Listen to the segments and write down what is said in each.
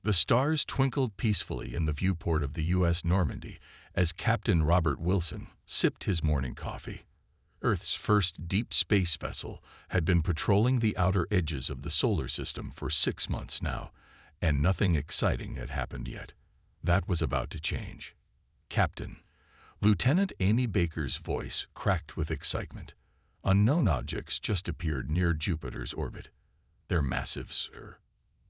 The stars twinkled peacefully in the viewport of the U.S. Normandy as Captain Robert Wilson sipped his morning coffee. Earth's first deep space vessel had been patrolling the outer edges of the solar system for 6 months now, and nothing exciting had happened yet. That was about to change. Captain, Lieutenant Amy Baker's voice cracked with excitement. Unknown objects just appeared near Jupiter's orbit. They're massive, sir.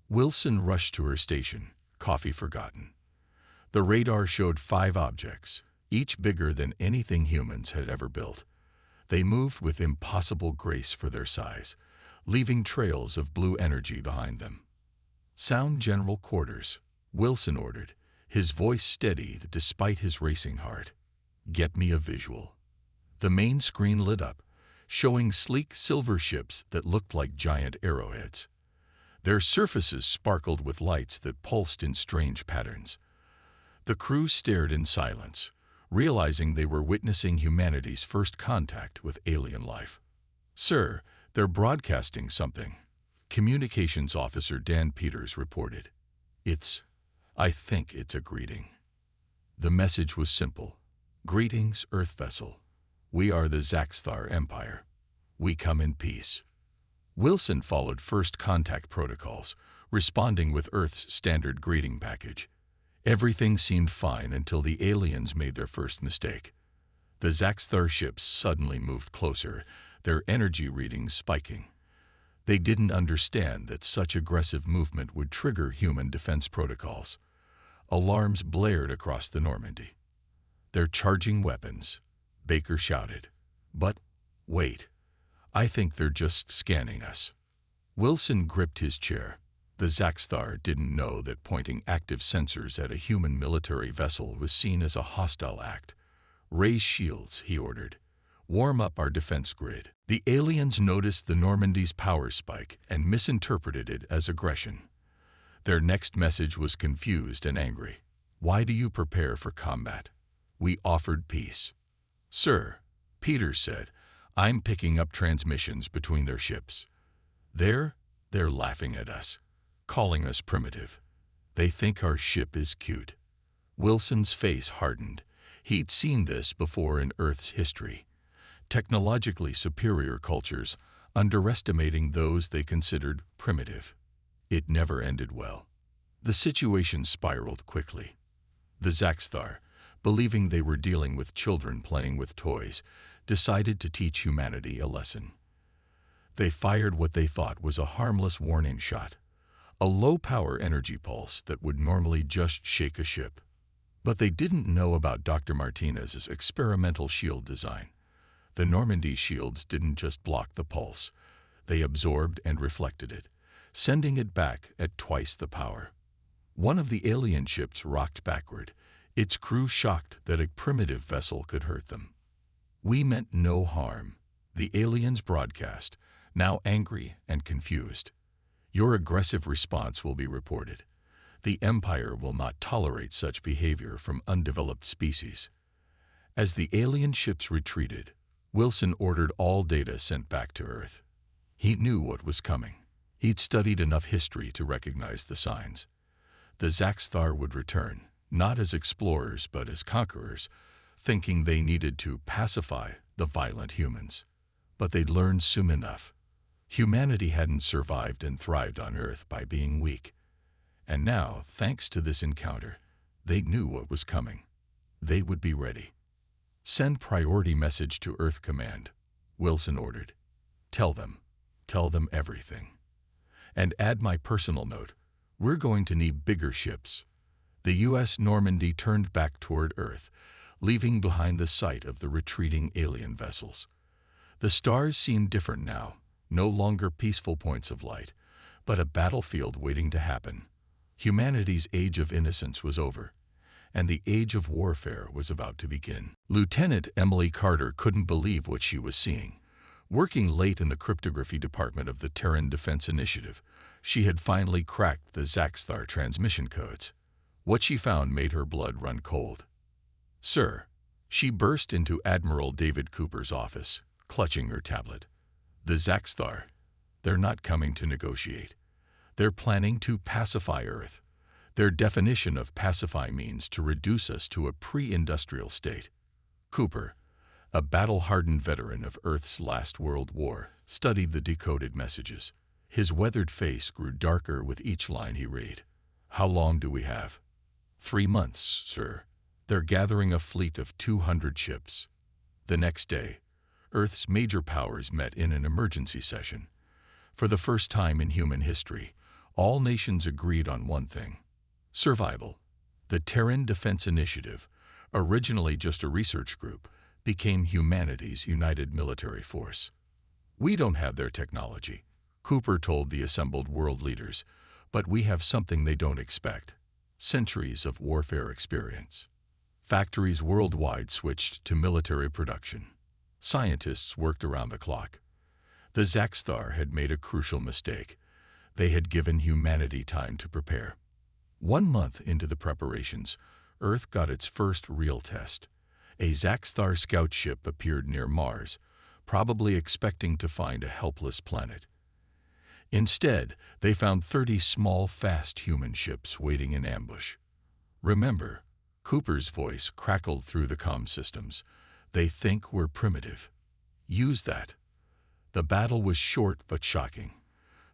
Wilson rushed to her station, coffee forgotten. The radar showed 5 objects, each bigger than anything humans had ever built. They moved with impossible grace for their size, leaving trails of blue energy behind them. "Sound general quarters," Wilson ordered, his voice steadied despite his racing heart. "Get me a visual." The main screen lit up, showing sleek silver ships that looked like giant arrowheads. Their surfaces sparkled with lights that pulsed in strange patterns. The crew stared in silence, realizing they were witnessing humanity's first contact with alien life. "Sir, they're broadcasting something," Communications Officer Dan Peters reported. I think it's a greeting." The message was simple. "Greetings, Earth vessel. We are the Zaxthar Empire. We come in peace." Wilson followed first contact protocols, responding with Earth's standard greeting package. Everything seemed fine until the aliens made their first mistake. The Zaxthar ships suddenly moved closer, their energy readings spiking. They didn't understand that such aggressive movement would trigger human defense protocols. Alarms blared across the Normandy. "They're charging weapons," Baker shouted. "But wait. I think they're just scanning us." Wilson gripped his chair. The Zaxthar didn't know that pointing active sensors at a human military vessel was seen as a hostile act. "Raise shields," he ordered. "Warm up our defense grid." The aliens noticed the Normandy's power spike and misinterpreted it as aggression. Their next message was confused and angry. "Why do you prepare for combat? We offered peace." "Sir," Peters said, "I'm picking up transmissions between their ships. They're laughing at us, calling us primitive. They think our ship is cute." Wilson's face hardened. He'd seen this before in Earth's history. Technologically superior cultures underestimating those they considered primitive. It never ended well. The situation spiraled quickly. The Zaxthar, believing they were dealing with children playing with toys, decided to teach humanity a lesson. They fired what they thought was a harmless warning shot, a low-power energy pulse that would normally just shake a ship. But they didn't know about Dr. Martinez's experimental shield design. The Normandy shields didn't just block the pulse. They absorbed and reflected it, sending it back at twice the power. One of the alien ships rocked backward, its crew shocked that a primitive vessel could hurt them. "We meant no harm," the aliens broadcast, now angry and confused. "Your aggressive response will be reported. The Empire will not tolerate such behavior from undeveloped species." As the alien ships retreated, Wilson ordered all data sent back to Earth. He knew what was coming. He'd studied enough history to recognize the signs. The Zaxthar would return, not as explorers but as conquerors, thinking they needed to pacify the violent humans. But they'd learned soon enough. Humanity hadn't survived and thrived on Earth by being weak. And now, thanks to this encounter, they knew what was coming. They would be ready. "Send priority message to Earth Command," Wilson ordered. Tell them everything. And add my personal note. We're going to need bigger ships." The U.S. Normandy turned back toward Earth, leaving behind the sight of the retreating alien vessels. The stars seemed different now, no longer peaceful points of light, but a battlefield waiting to happen. Humanity's age of innocence was over, and the age of warfare was about to begin. Lieutenant Emily Carter couldn't believe what she was seeing. Working late in the cryptography department of the Terran Defense Initiative, she had finally cracked the Zaxthar transmission codes. What she found made her blood run cold. "Sir," she burst into Admiral David Cooper's office, clutching her tablet. "The Zaxthar, they're not coming to negotiate. They're planning to pacify Earth. Their definition of pacify means to reduce us to a pre-industrial state. Cooper, a battle-hardened veteran of Earth's last World War, studied the decoded messages. His weathered face grew darker with each line he read. "How long do we have?" 3 months, sir. They're gathering a fleet of 200 ships. The next day, Earth's major powers met in an emergency session. For the first time in human history, all nations agreed on one thing: survival. The Terran Defense Initiative, originally just a research group, became humanity's united military force. "We don't have their technology," Cooper told the assembled world leaders, "but we have something they don't expect: centuries of warfare experience." Factories worldwide switched to military production. Scientists worked around the clock. The Zaxxar had made a crucial mistake. They had given humanity time to prepare. 1 month into the preparations, Earth got its first real test. A Zaxxar scout ship appeared near Mars, probably expecting to find a helpless planet. Instead, they found 30 small, fast human ships waiting in ambush. "Remember," Cooper's voice crackled through the comm systems, "they think we're primitive. Use that." The battle was short but shocking.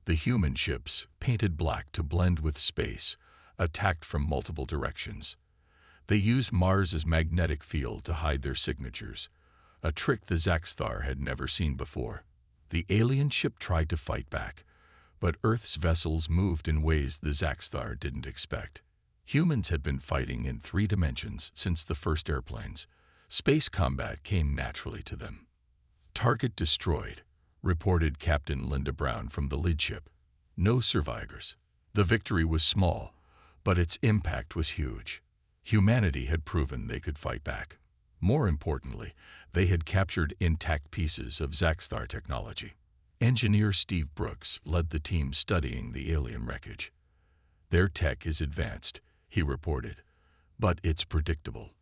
The human ships, painted black to blend with space, attacked from multiple directions. They used Mars's magnetic field to hide their signatures, a trick the Zaxxar had never seen before. The alien ship tried to fight back, but Earth's vessels moved in ways the Zaxxar didn't expect. Humans had been fighting in 3 dimensions since the first airplanes. Space combat came naturally to them. "Target destroyed," reported Captain Linda Brown from the lead ship. "No survivors." The victory was small, but its impact was huge. Humanity had proven they could fight back. More importantly, they had captured intact pieces of Zaxxar technology. Engineer Steve Brooks led the team studying the alien wreckage. "Their tech is advanced," he reported, "but it's predictable.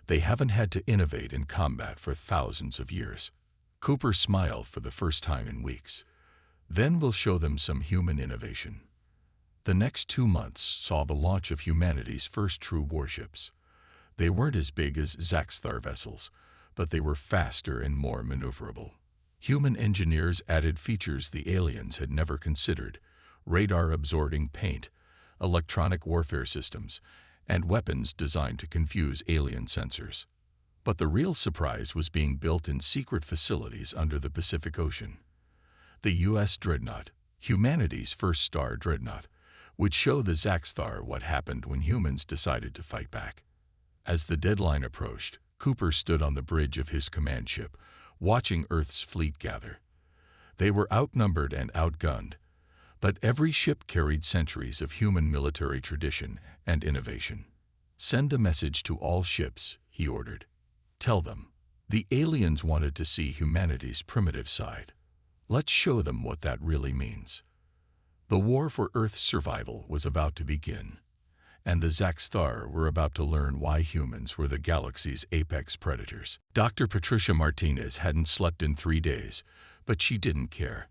They haven't had to innovate in combat for thousands of years." Cooper smiled for the first time in weeks. "Then we'll show them some human innovation." The next 2 months saw the launch of humanity's first true warships. They weren't as big as Zaxxar vessels, but they were faster and more maneuverable. Human engineers added features the aliens had never considered: radar-absorbing paint, electronic warfare systems, and weapons designed to confuse alien sensors. But the real surprise was being built in secret facilities under the Pacific Ocean. The U.S. Dreadnought, humanity's first star dreadnought, would show the Zaxxar what happened when humans decided to fight back. As the deadline approached, Cooper stood on the bridge of his command ship, watching Earth's fleet gather. They were outnumbered and outgunned, but every ship carried centuries of human military tradition and innovation. "Send a message to all ships," he ordered. "Tell them, the aliens wanted to see humanity's primitive side. Let's show them what that really means." The war for Earth's survival was about to begin, and the Zaxxar were about to learn why humans were the galaxy's apex predators. Dr. Patricia Martinez hadn't slept in 3 days, but she didn't care.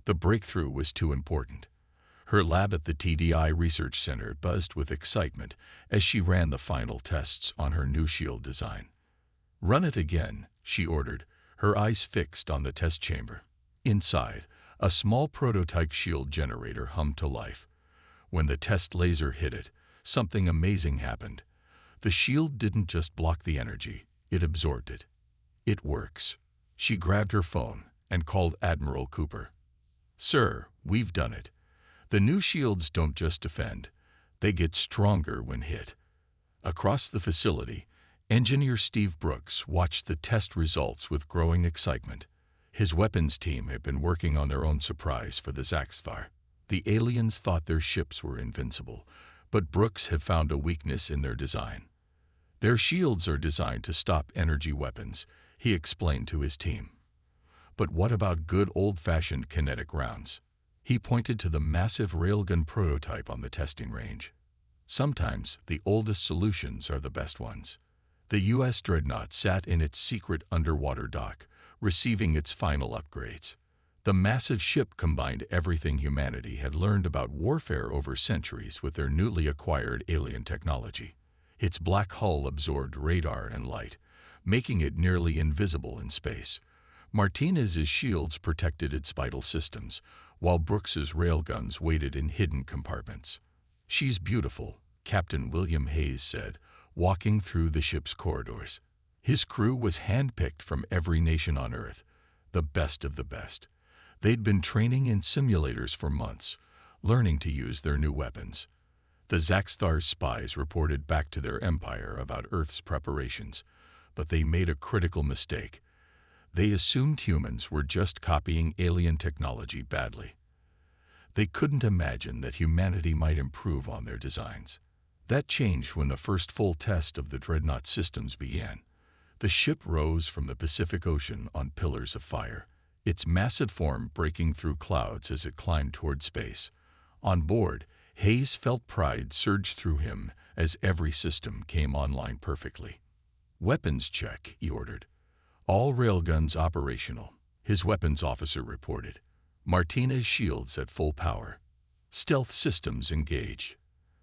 The breakthrough was too important. Her lab at the TDI Research Center buzzed with excitement as she ran the final tests on her new shield design. "Run it again," she ordered, her eyes fixed on the test chamber. Inside, a small prototype shield generator hummed to life. When the test laser hit it, something amazing happened. The shield didn't just block the energy, it absorbed it. "It works." She grabbed her phone and called Admiral Cooper. "Sir, we've done it. The new shields don't just defend, they get stronger when hit." Across the facility, engineer Steve Brooks watched the test results with growing excitement. His weapons team had been working on their own surprise for the Zaxxar. The aliens thought their ships were invincible, but Brooks had found a weakness in their design. "Their shields are designed to stop energy weapons," he explained to his team. "But what about good old-fashioned kinetic rounds?" He pointed to the massive railgun prototype on the testing range. "Sometimes the oldest solutions are the best ones." The U.S. Dreadnought sat in its secret underwater dock, receiving its final upgrades. The massive ship combined everything humanity had learned about warfare over centuries with their newly acquired alien technology. Its black hull absorbed radar and light, making it nearly invisible in space. Martinez's shields protected its vital systems, while Brooks's railguns waited in hidden compartments. "She's beautiful," Captain William Hayes said, walking through the ship's corridors. His crew was handpicked from every nation on Earth, the best of the best. They'd been training in simulators for months, learning to use their new weapons. The Zaxxtar's spies reported back to their empire about Earth's preparations, but they made a critical mistake. They assumed humans were just copying alien technology badly. They couldn't imagine that humanity might improve on their designs. That changed when the first full test of the dreadnought systems began. The ship rose from the Pacific Ocean on pillars of fire, its massive form breaking through clouds as it climbed toward space. On board, Hayes felt pride surge through him as every system came online perfectly. "Weapons check," he ordered. "All railguns operational," his weapons officer reported. "Martinez shields at full power. Stealth systems engaged."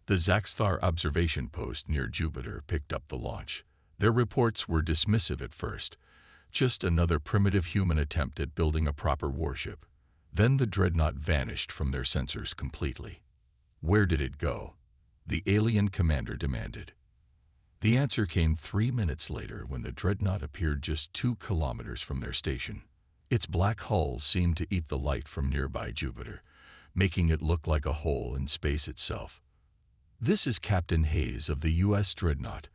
The Zaxxtar observation post near Jupiter picked up the launch. Their reports were dismissive at first. Just another primitive human attempt at building a proper warship. Then the dreadnought vanished from their sensors completely. "Where did it go?" the alien commander demanded. The answer came 3 minutes later when the dreadnought appeared just 2 kilometers from their station. Its black hull seemed to eat the light from nearby Jupiter, making it look like a hole in space itself. "This is Captain Hayes of the U.S. Dreadnought."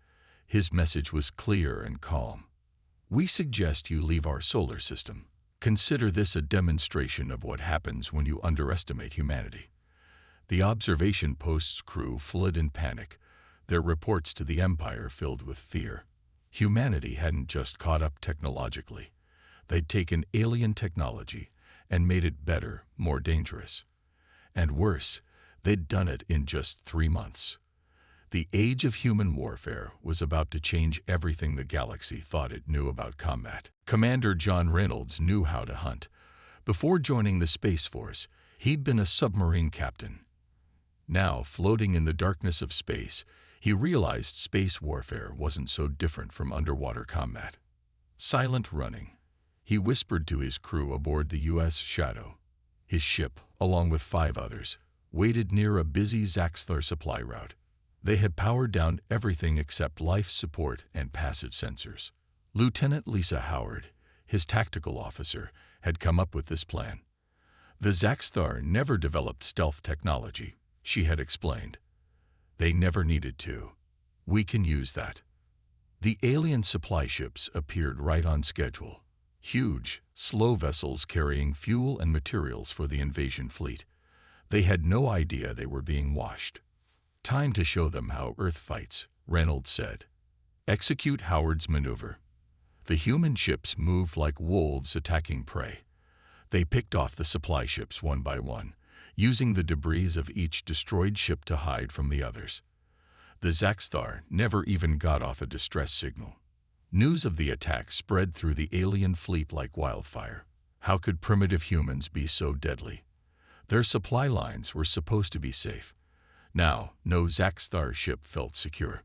His message was clear and calm. "We suggest you leave our solar system. Consider this a demonstration of what happens when you underestimate humanity." The observation post's crew fled in panic, their reports to the Empire filled with fear. Humanity hadn't just caught up technologically. They'd taken alien technology and made it better, more dangerous. And worse, they'd done it in just 3 months. The age of human warfare was about to change everything the galaxy thought it knew about combat. Commander John Reynolds knew how to hunt. Before joining the Space Force, he'd been a submarine captain. Now, floating in the darkness of space, he realized space warfare wasn't so different from underwater combat. Silent running. He whispered to his crew aboard the U.S. Shadow. His ship, along with 5 others, waited near a busy Zaxxtar supply route. They had powered down everything except life support and passive sensors. Lieutenant Lisa Howard, his tactical officer, had come up with this plan. "The Zaxxtar never developed stealth technology," she had explained. "They never needed to. We can use that." The alien supply ships appeared right on schedule. Huge, slow vessels carrying fuel and materials for the invasion fleet. They had no idea they were being washed. "Time to show them how Earth fights," Reynolds said. "Execute Howard's maneuver." The human ships moved like wolves attacking prey. They picked off the supply ships one by one, using the debris of each destroyed ship to hide from the others. The Zaxxtar never even got off a distress signal. News of the attack spread through the alien fleet like wildfire. How could primitive humans be so deadly? Their supply lines were supposed to be safe. Now, no Zaxxtar ship felt secure.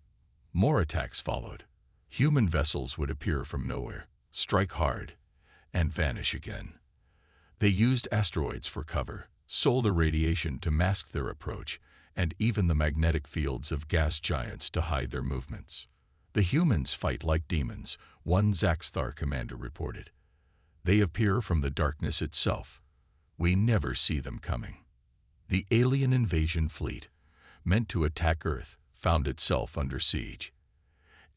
More attacks followed. Human vessels would appear from nowhere, strike hard, and vanish again. They used asteroids for cover, solar radiation to mask their approach, and even the magnetic fields of gas giants to hide their movements. "The humans fight like demons," one Zaxxtar commander reported. "They appear from the darkness itself. We never see them coming." The alien invasion fleet, meant to attack Earth, found itself under siege.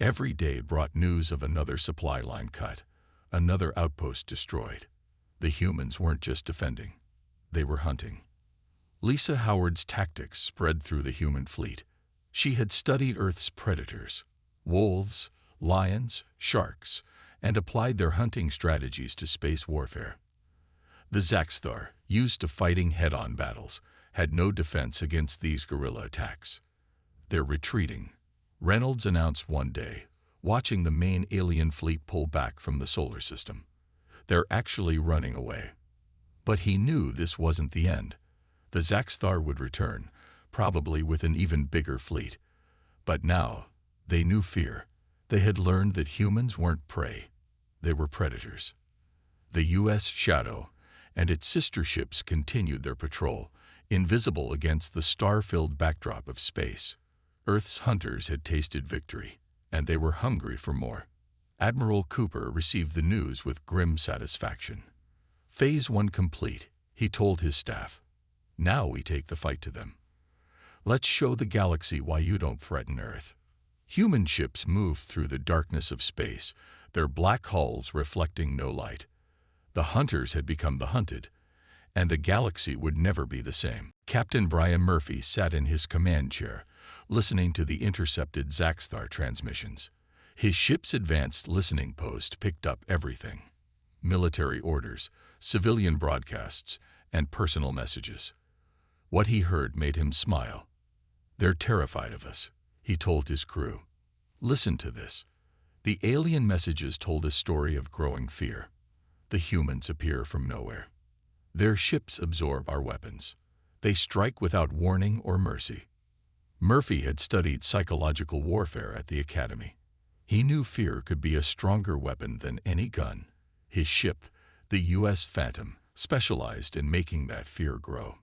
Every day brought news of another supply line cut, another outpost destroyed. The humans weren't just defending, they were hunting. Lisa Howard's tactics spread through the human fleet. She had studied Earth's predators, wolves, lions, sharks, and applied their hunting strategies to space warfare. The Zaxxtar, used to fighting head-on battles, had no defense against these guerrilla attacks. "They're retreating," Reynolds announced one day, watching the main alien fleet pull back from the solar system. "They're actually running away." But he knew this wasn't the end. The Zaxthar would return, probably with an even bigger fleet. But now, they knew fear. They had learned that humans weren't prey. They were predators. The U.S. Shadow and its sister ships continued their patrol, invisible against the star-filled backdrop of space. Earth's hunters had tasted victory, and they were hungry for more. Admiral Cooper received the news with grim satisfaction. Phase 1 complete, he told his staff. Now we take the fight to them. Let's show the galaxy why you don't threaten Earth. Human ships moved through the darkness of space, their black hulls reflecting no light. The hunters had become the hunted, and the galaxy would never be the same. Captain Brian Murphy sat in his command chair, listening to the intercepted Zaxthar transmissions. His ship's advanced listening post picked up everything: military orders, civilian broadcasts, and personal messages. What he heard made him smile. They're terrified of us, he told his crew. Listen to this. The alien messages told a story of growing fear. The humans appear from nowhere. Their ships absorb our weapons. They strike without warning or mercy. Murphy had studied psychological warfare at the academy. He knew fear could be a stronger weapon than any gun. His ship, the U.S. Phantom, specialized in making that fear grow.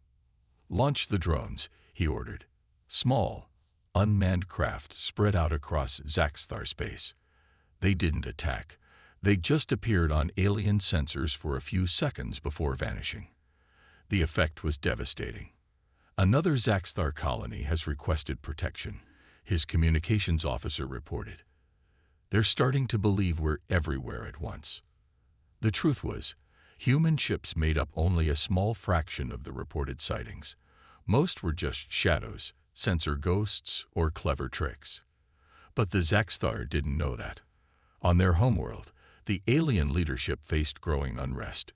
Launch the drones, he ordered. Small, unmanned craft spread out across Zaxthar space. They didn't attack. They just appeared on alien sensors for a few seconds before vanishing. The effect was devastating. Another Zaxthar colony has requested protection, his communications officer reported. They're starting to believe we're everywhere at once. The truth was, human ships made up only a small fraction of the reported sightings. Most were just shadows, sensor ghosts, or clever tricks. But the Zaxthar didn't know that. On their homeworld, the alien leadership faced growing unrest.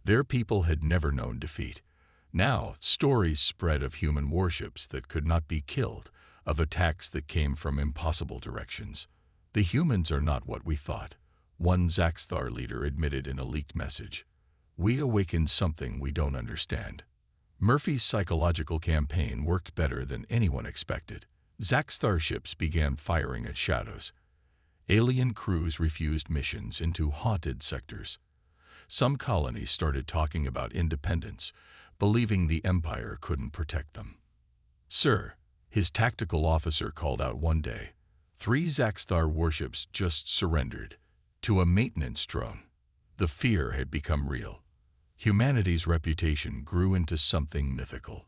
Their people had never known defeat. Now, stories spread of human warships that could not be killed, of attacks that came from impossible directions. The humans are not what we thought, one Zaxthar leader admitted in a leaked message. We awakened something we don't understand. Murphy's psychological campaign worked better than anyone expected. Zaxthar ships began firing at shadows. Alien crews refused missions into haunted sectors. Some colonies started talking about independence, believing the Empire couldn't protect them. Sir, his tactical officer called out one day, 3 Zaxthar warships just surrendered to a maintenance drone. The fear had become real. Humanity's reputation grew into something mythical.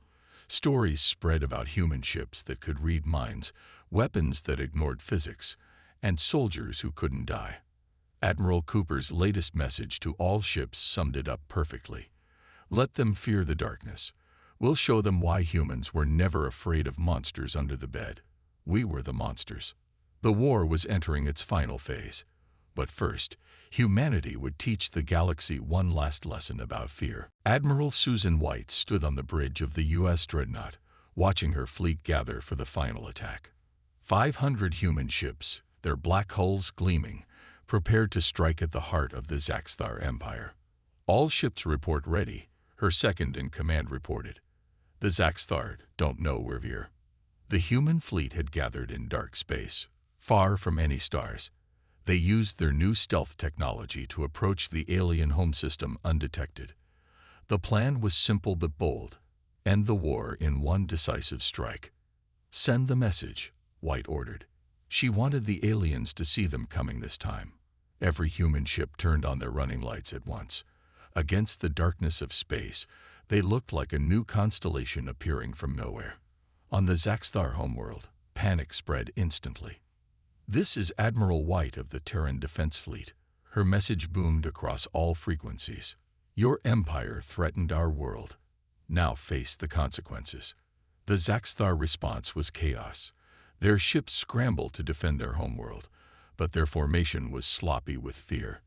Stories spread about human ships that could read minds, weapons that ignored physics, and soldiers who couldn't die. Admiral Cooper's latest message to all ships summed it up perfectly. Let them fear the darkness. We'll show them why humans were never afraid of monsters under the bed. We were the monsters. The war was entering its final phase. But first, humanity would teach the galaxy one last lesson about fear. Admiral Susan White stood on the bridge of the U.S. dreadnought, watching her fleet gather for the final attack. 500 human ships, their black hulls gleaming, prepared to strike at the heart of the Zaxthar Empire. All ships report ready, her second-in-command reported. The Zaxthar don't know we're here. The human fleet had gathered in dark space, far from any stars. They used their new stealth technology to approach the alien home system undetected. The plan was simple but bold: end the war in one decisive strike. Send the message, White ordered. She wanted the aliens to see them coming this time. Every human ship turned on their running lights at once. Against the darkness of space, they looked like a new constellation appearing from nowhere. On the Zaxthar homeworld, panic spread instantly. This is Admiral White of the Terran Defense Fleet. Her message boomed across all frequencies. Your empire threatened our world. Now face the consequences. The Zaxthar response was chaos. Their ships scrambled to defend their homeworld, but their formation was sloppy with fear.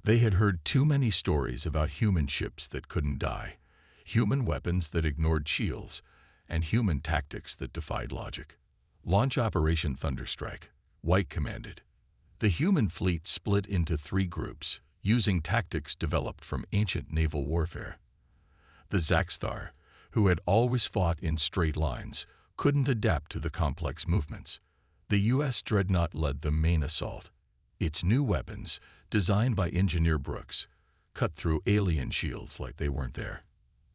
They had heard too many stories about human ships that couldn't die, human weapons that ignored shields, and human tactics that defied logic. Launch Operation Thunderstrike, White commanded. The human fleet split into 3 groups, using tactics developed from ancient naval warfare. The Zaxthar, who had always fought in straight lines, couldn't adapt to the complex movements. The U.S. dreadnought led the main assault. Its new weapons, designed by Engineer Brooks, cut through alien shields like they weren't there.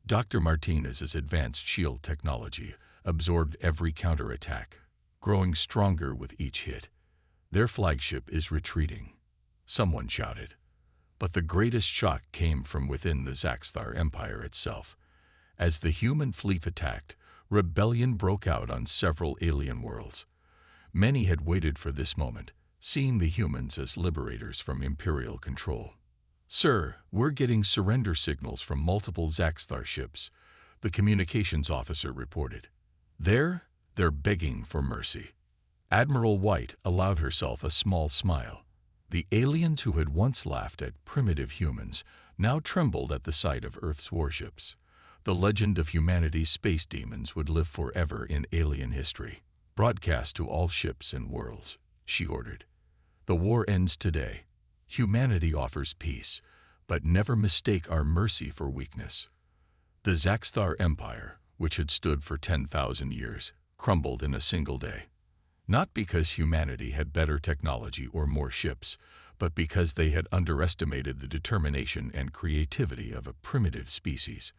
Dr. Martinez's advanced shield technology absorbed every counterattack, growing stronger with each hit. Their flagship is retreating, someone shouted. But the greatest shock came from within the Zaxthar Empire itself. As the human fleet attacked, rebellion broke out on several alien worlds. Many had waited for this moment, seeing the humans as liberators from Imperial control. "Sir, we're getting surrender signals from multiple Zaxthar ships," the communications officer reported. They're begging for mercy." Admiral White allowed herself a small smile. The aliens who had once laughed at primitive humans now trembled at the sight of Earth's warships. The legend of humanity's space demons would live forever in alien history. "Broadcast to all ships and worlds," she ordered. "The war ends today. Humanity offers peace, but never mistake our mercy for weakness." The Zaxthar Empire, which had stood for 10,000 years, crumbled in a single day. Not because humanity had better technology or more ships, but because they had underestimated the determination and creativity of a primitive species.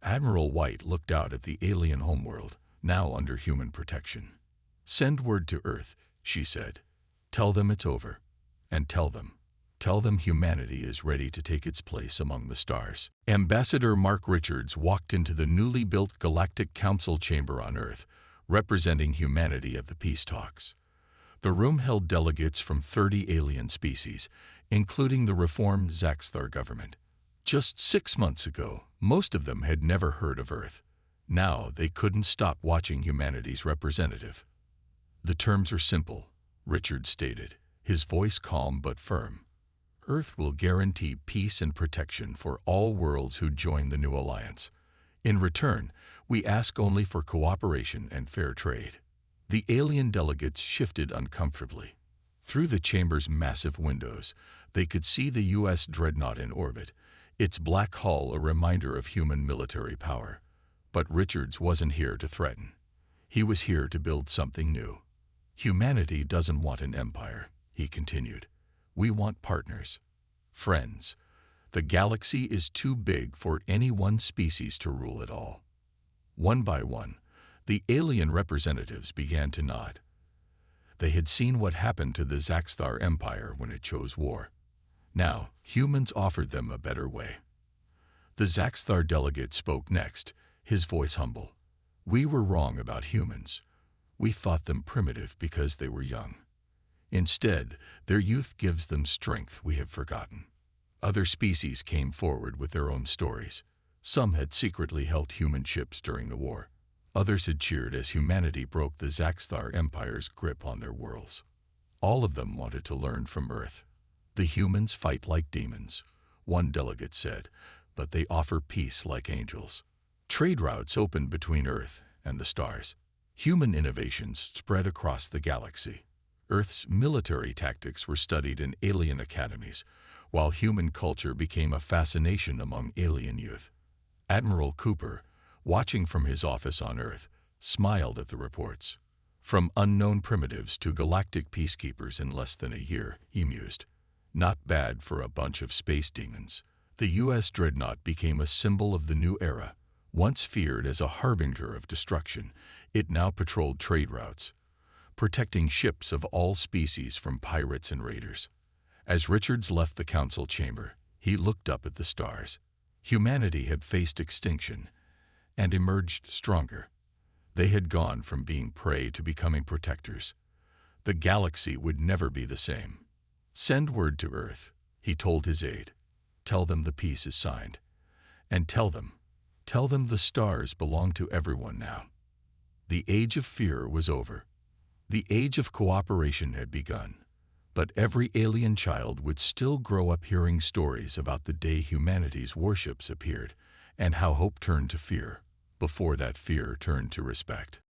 Admiral White looked out at the alien homeworld, now under human protection. "Send word to Earth," she said. "Tell them it's over. And tell them humanity is ready to take its place among the stars." Ambassador Mark Richards walked into the newly built Galactic Council chamber on Earth, representing humanity at the peace talks. The room held delegates from 30 alien species, including the reformed Zaxthar government. Just 6 months ago, most of them had never heard of Earth. Now they couldn't stop watching humanity's representative. "The terms are simple," Richards stated, his voice calm but firm. "Earth will guarantee peace and protection for all worlds who join the new alliance. In return, we ask only for cooperation and fair trade." The alien delegates shifted uncomfortably. Through the chamber's massive windows, they could see the U.S. dreadnought in orbit, its black hull a reminder of human military power. But Richards wasn't here to threaten. He was here to build something new. "Humanity doesn't want an empire," he continued. "We want partners, friends. The galaxy is too big for any one species to rule it all." One by one, the alien representatives began to nod. They had seen what happened to the Zaxthar Empire when it chose war. Now, humans offered them a better way. The Zaxthar delegate spoke next, his voice humble. "We were wrong about humans. We thought them primitive because they were young. Instead, their youth gives them strength we have forgotten." Other species came forward with their own stories. Some had secretly helped human ships during the war. Others had cheered as humanity broke the Zaxthar Empire's grip on their worlds. All of them wanted to learn from Earth. "The humans fight like demons," one delegate said, "but they offer peace like angels." Trade routes opened between Earth and the stars. Human innovations spread across the galaxy. Earth's military tactics were studied in alien academies, while human culture became a fascination among alien youth. Admiral Cooper, watching from his office on Earth, smiled at the reports. "From unknown primitives to galactic peacekeepers in less than a year," he mused. "Not bad for a bunch of space demons." The U.S. dreadnought became a symbol of the new era. Once feared as a harbinger of destruction, it now patrolled trade routes, protecting ships of all species from pirates and raiders. As Richards left the council chamber, he looked up at the stars. Humanity had faced extinction and emerged stronger. They had gone from being prey to becoming protectors. The galaxy would never be the same. "Send word to Earth," he told his aide. "Tell them the peace is signed. And tell them the stars belong to everyone now." The age of fear was over. The age of cooperation had begun. But every alien child would still grow up hearing stories about the day humanity's warships appeared and how hope turned to fear before that fear turned to respect.